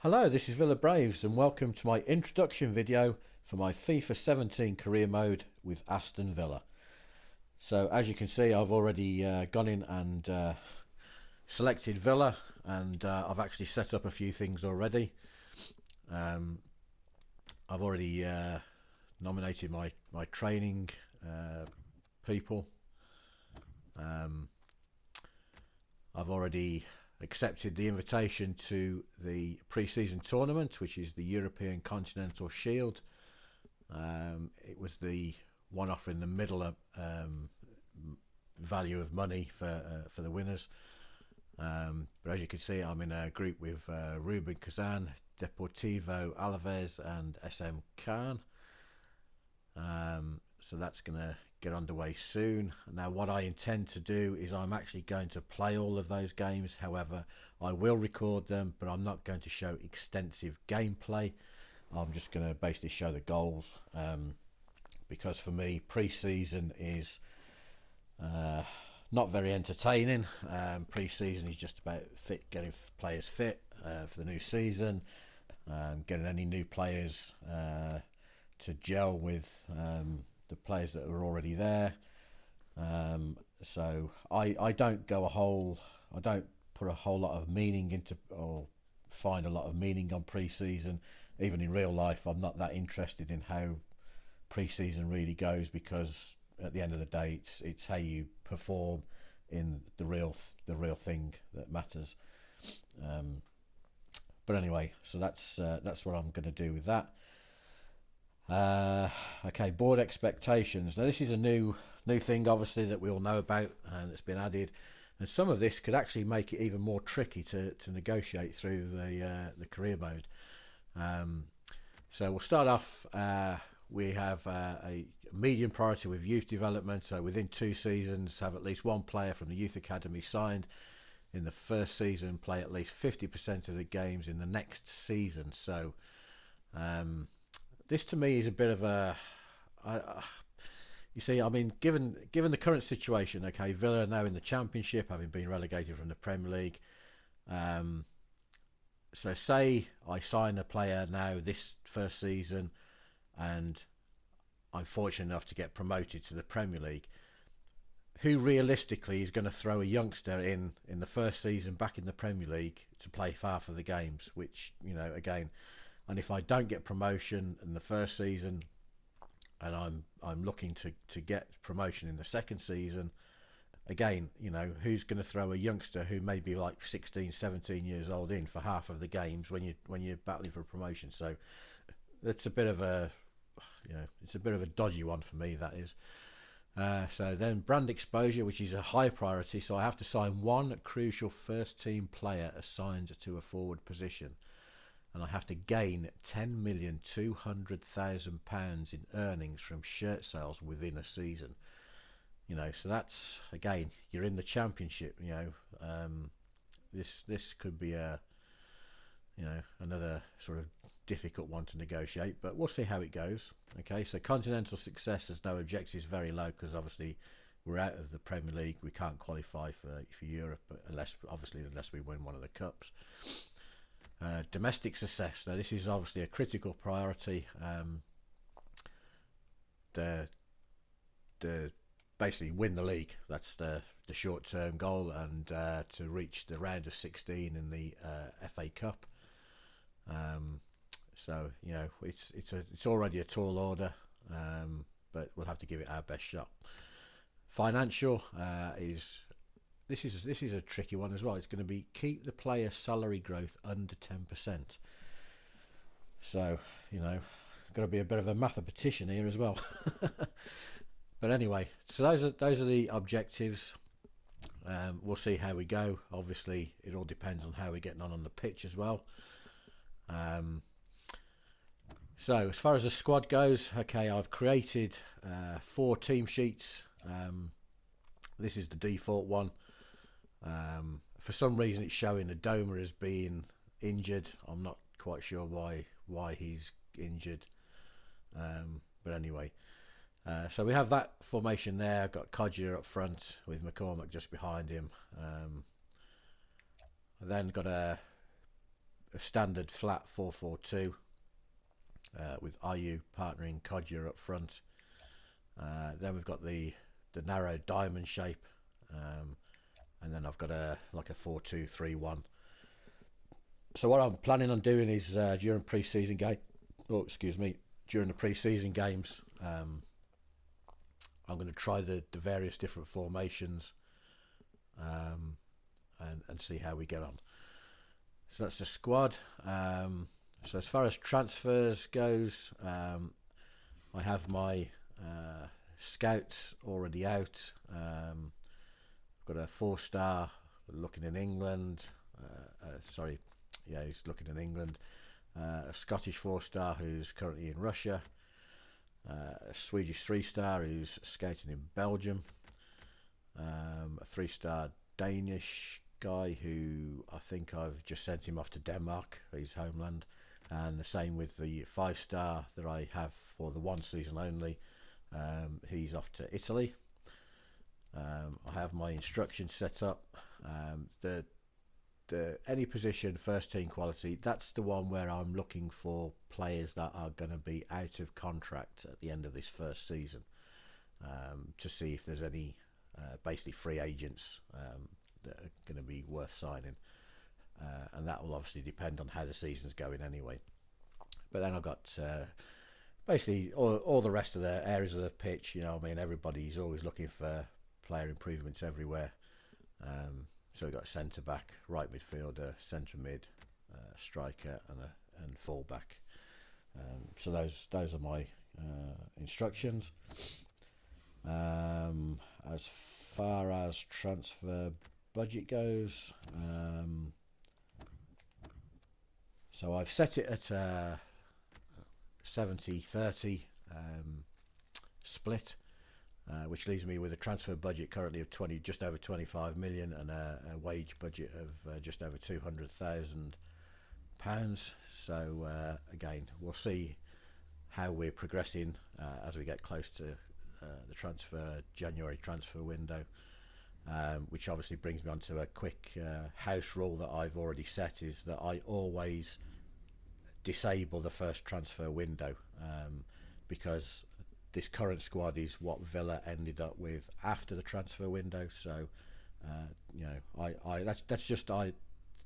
Hello, this is VillaBraves and welcome to my introduction video for my FIFA 17 career mode with Aston Villa. So as you can see, I've already gone in and selected Villa, and I've actually set up a few things already. I've already nominated my training people. I've already accepted the invitation to the pre-season tournament, which is the European Continental Shield. It was the one offering the middle value of money for the winners. But as you can see, I'm in a group with Ruben Kazan, Deportivo Alaves and SM Khan. So that's going to get underway soon. Now what I intend to do is I'm actually going to play all of those games. However, I will record them, but I'm not going to show extensive gameplay. I'm just going to basically show the goals, because for me pre-season is not very entertaining. Pre-season is just about getting players fit for the new season, getting any new players to gel with the players that are already there. So I don't put a whole lot of meaning into, or find a lot of meaning on pre-season. Even in real life, I'm not that interested in how pre-season really goes, because at the end of the day, it's how you perform in the real thing that matters. But anyway, so that's what I'm going to do with that. Okay, board expectations. Now this is a new thing, obviously, that we all know about, and it's been added. And some of this could actually make it even more tricky to negotiate through the career mode. So we'll start off. We have a medium priority with youth development. So within 2 seasons, have at least one player from the youth academy signed in the first season, play at least 50% of the games in the next season. So this to me is a bit of a, you see, I mean, given the current situation, okay, Villa are now in the Championship, having been relegated from the Premier League. So say I sign a player now this first season, and I'm fortunate enough to get promoted to the Premier League. Who realistically is going to throw a youngster in the first season back in the Premier League to play half of the games? Which, you know, again. And if I don't get promotion in the first season, and I'm looking to get promotion in the second season, again, you know, who's going to throw a youngster who may be like 16, 17 years old in for half of the games when you're battling for promotion? So that's a bit of a, you know, it's a bit of a dodgy one for me, that is. So then brand exposure, which is a high priority. So I have to sign one crucial first team player assigned to a forward position. And I have to gain £10,200,000 in earnings from shirt sales within a season. You know, so that's, again, you're in the Championship. You know, this could be a, you know, another sort of difficult one to negotiate, but we'll see how it goes. Okay, so continental success has no objectives, very low, because obviously we're out of the Premier League. We can't qualify for Europe unless we win one of the cups. Domestic success. Now this is obviously a critical priority. The basically win the league. That's the short-term goal, and to reach the round of 16 in the FA Cup. So you know, it's already a tall order, but we'll have to give it our best shot. Financial this is a tricky one as well. It's going to be keep the player salary growth under 10%. So, you know, got to be a bit of a mathematician here as well. But anyway, so those are the objectives. We'll see how we go. Obviously, it all depends on how we're getting on the pitch as well. So as far as the squad goes, okay, I've created 4 team sheets. This is the default one. For some reason it's showing Adoma as being injured. I'm not quite sure why he's injured, but anyway, so we have that formation there. I've got Kodja up front with McCormack just behind him. I then got a a standard flat 4-4-2 with Ayew partnering Kodja up front. Then we've got the narrow diamond shape, and then I've got a 4-2-3-1. So what I'm planning on doing is during pre-season during the pre-season games, I'm going to try the various different formations, and see how we get on. So that's the squad. So as far as transfers goes, I have my scouts already out. I've got a 4-star looking in England. He's looking in England. A Scottish 4-star who's currently in Russia. A Swedish 3-star who's scouting in Belgium. A 3-star Danish guy who I think I've just sent him off to Denmark, his homeland. And the same with the 5-star that I have for the one season only. He's off to Italy. I have my instructions set up. Any position, first team quality, that's the one where I'm looking for players that are going to be out of contract at the end of this first season, to see if there's any basically free agents that are going to be worth signing, and that will obviously depend on how the season's going anyway. But then I've got basically all the rest of the areas of the pitch. Everybody's always looking for player improvements everywhere. So we've got a centre back, right midfielder, centre mid, striker, and full back. So those are my instructions. As far as transfer budget goes, so I've set it at 70-30 split, which leaves me with a transfer budget currently of just over 25 million and a wage budget of just over £200,000. So again, we'll see how we're progressing as we get close to the January transfer window, which obviously brings me on to a quick house rule that I've already set, is that I always disable the first transfer window, because this current squad is what Villa ended up with after the transfer window. So that's just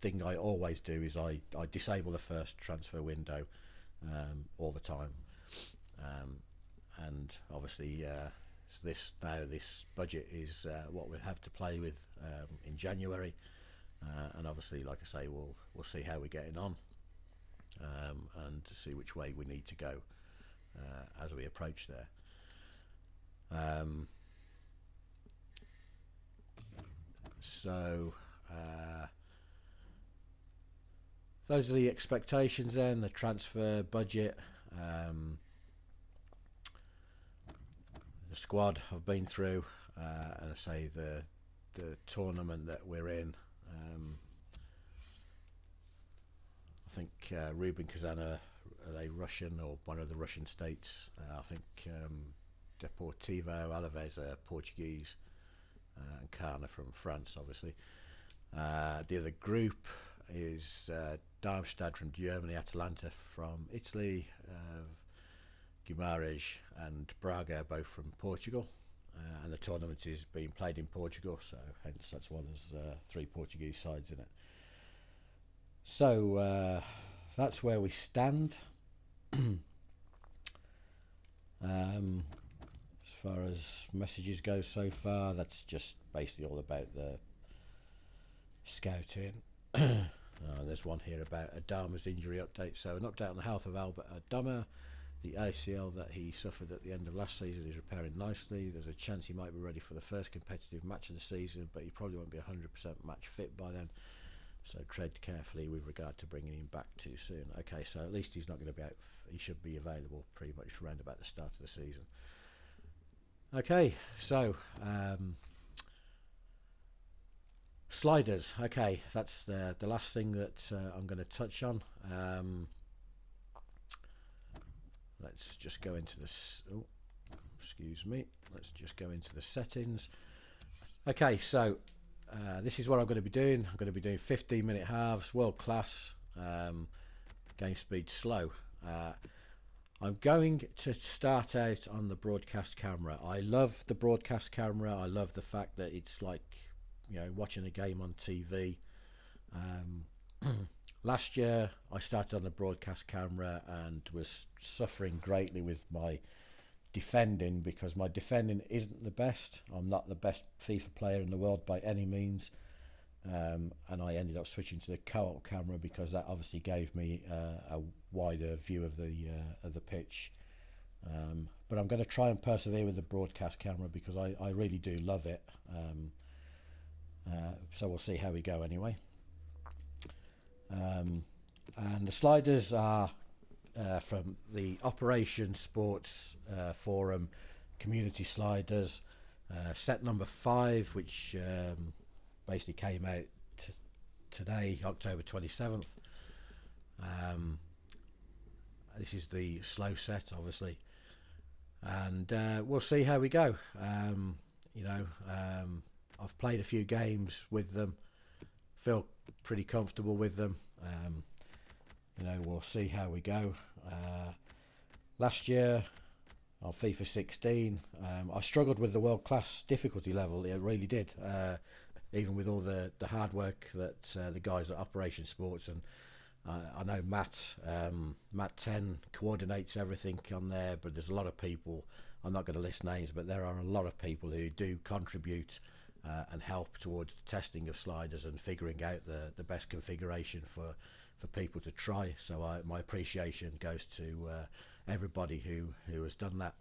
thing I always do, is I disable the first transfer window all the time, and obviously this budget is what we'll have to play with in January, and obviously, like I say, we'll see how we're getting on, and see which way we need to go as we approach there. So those are the expectations then, the transfer budget, the squad I've been through, and I say the tournament that we're in. I think Rubin Kazana, are they Russian or one of the Russian states? I think Deportivo Alaves are Portuguese, and Kana from France, obviously. The other group is Darmstadt from Germany, Atalanta from Italy, Guimarães and Braga both from Portugal, and the tournament is being played in Portugal, so hence that's why there's 3 Portuguese sides in it. So that's where we stand. As far as messages go so far, that's just basically all about the scouting. There's one here about Adama's injury update. So an update on the health of Albert Adama. The ACL that he suffered at the end of last season is repairing nicely. There's a chance he might be ready for the first competitive match of the season, but he probably won't be 100% match fit by then. So tread carefully with regard to bringing him back too soon. Okay, so at least he's not going to be out. He should be available pretty much around about the start of the season. Okay, so sliders. Okay, that's the last thing that I'm going to touch on. Let's just go into this. Oh, excuse me. Let's just go into the settings. Okay, so this is what I'm going to be doing. I'm going to be doing 15-minute halves, world class. Game speed slow. I'm going to start out on the broadcast camera. I love the broadcast camera. I love the fact that it's like, you know, watching a game on TV. Last year I started on the broadcast camera and was suffering greatly with my defending, because my defending isn't the best. I'm not the best FIFA player in the world by any means, and I ended up switching to the co-op camera because that obviously gave me a wider view of the pitch. But I'm going to try and persevere with the broadcast camera because I really do love it. So we'll see how we go anyway. And the sliders are from the Operation Sports Forum community sliders, set number 5, which basically came out today, October 27th. This is the slow set, obviously, and we'll see how we go. You know, I've played a few games with them, feel pretty comfortable with them. You know, we'll see how we go. Last year on FIFA 16, I struggled with the world class difficulty level. It really did, even with all the hard work that the guys at Operation Sports, and I know Matt 10 coordinates everything on there, but there's a lot of people, I'm not going to list names, but there are a lot of people who do contribute and help towards the testing of sliders and figuring out the best configuration for people to try. So my appreciation goes to everybody who has done that.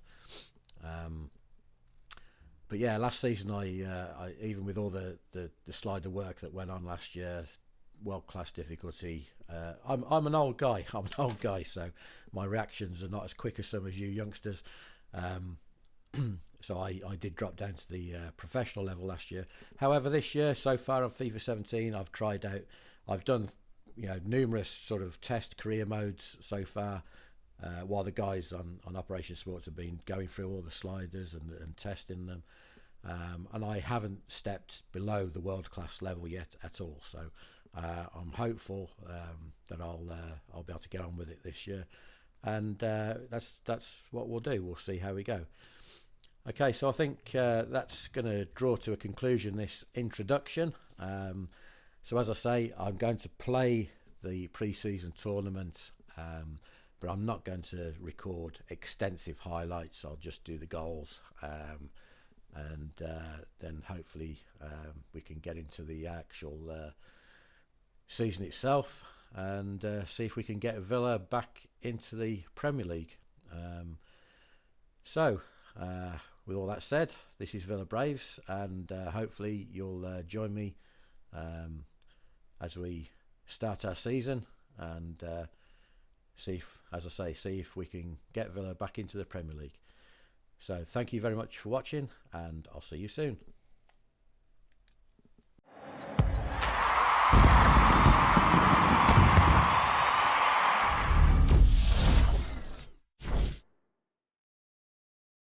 But yeah, last season I even with all the slider work that went on last year, world-class difficulty, I'm an old guy. I'm an old guy, so my reactions are not as quick as some of you youngsters. So I did drop down to the professional level last year. However, this year so far on FIFA 17, I've done, you know, numerous sort of test career modes so far, while the guys on Operation Sports have been going through all the sliders and testing them, and I haven't stepped below the world class level yet at all. So I'm hopeful that I'll be able to get on with it this year, and that's what we'll do. We'll see how we go. Okay, so I think that's going to draw to a conclusion this introduction. So as I say, I'm going to play the pre-season tournament, but I'm not going to record extensive highlights. I'll just do the goals, and then hopefully we can get into the actual season itself and see if we can get Villa back into the Premier League. With all that said, this is VillaBraves, and hopefully you'll join me as we start our season and see if we can get Villa back into the Premier League. So thank you very much for watching, and I'll see you soon.